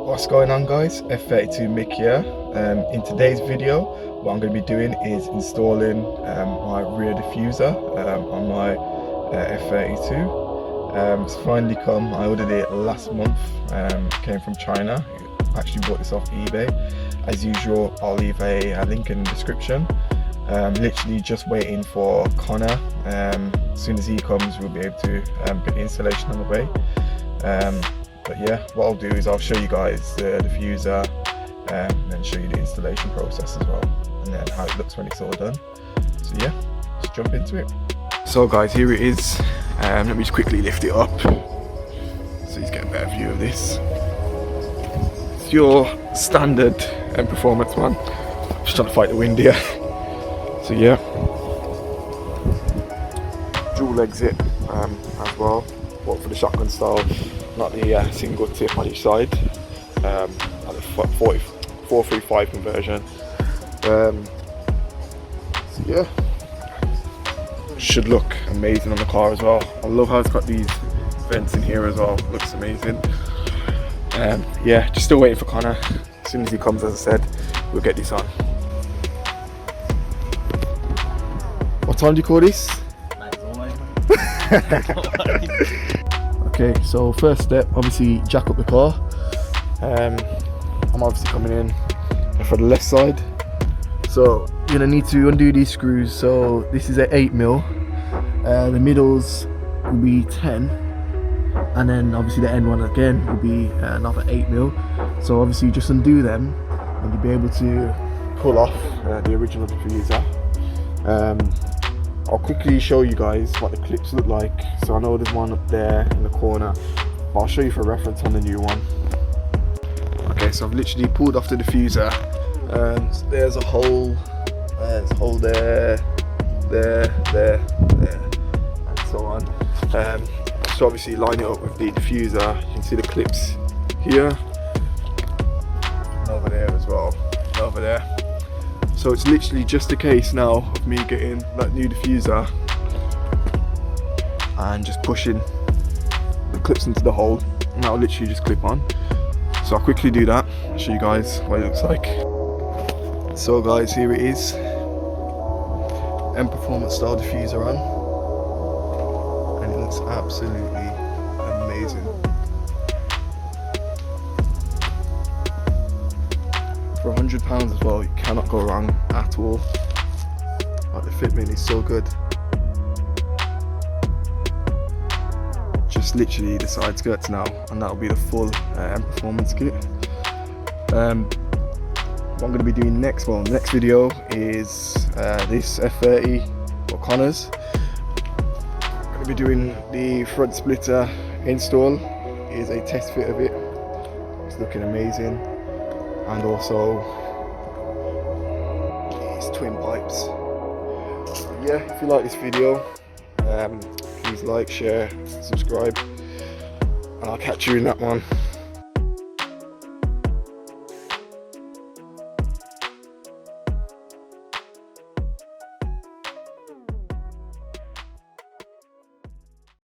What's going on, guys? F32 Mick here. In today's video, what I'm going to be doing is installing my rear diffuser on my F32. It's finally come. I ordered it last month. Came from China. Actually bought this off eBay. As usual, I'll leave a link in the description. Literally just waiting for Connor. As soon as he comes, we'll be able to get the installation on the way. But yeah, what I'll do is I'll show you guys the diffuser and then show you the installation process as well, and then how it looks when it's all done. So yeah, let's jump into it. So guys, here it is. Let me just quickly lift it up so you get a better view of this. It's your standard performance one. Just trying to fight the wind here. So yeah, dual exit as well. What for the shotgun style, not the single tip on each side, like the 435 conversion. So yeah, should look amazing on the car as well. I love how it's got these vents in here as well. Looks amazing. Yeah, just still waiting for Connor. As soon as he comes, as I said, we'll get this on. What time do you call this? Okay, so first step, obviously jack up the car. I'm obviously coming in for the left side, so you're gonna need to undo these screws. So this is a 8mm, the middles will be 10, and then obviously the end one again will be another 8mm. So obviously just undo them and you'll be able to pull off the original diffuser. I'll quickly show you guys what the clips look like. So I know there's one up there in the corner, but I'll show you for reference on the new one. Okay, so I've literally pulled off the diffuser. So there's a hole, there, and so on. So obviously line it up with the diffuser. You can see the clips here, and over there as well, and over there. So it's literally just a case now of me getting that new diffuser and just pushing the clips into the hole, and that'll literally just clip on. So I'll quickly do that, show you guys what it looks like. So guys, here it is. M Performance style diffuser on, and it looks absolutely amazing. For £100 as well, you cannot go wrong at all. Like, the fitment is so good. Just literally the side skirts now, and that'll be the full M Performance kit. What I'm going to be doing next, well, next video is this F30 or Connor's. I'm going to be doing the front splitter install. Here's a test fit of it. It's looking amazing. And also these twin pipes. So yeah, if you like this video, please like, share, subscribe, and I'll catch you in that one.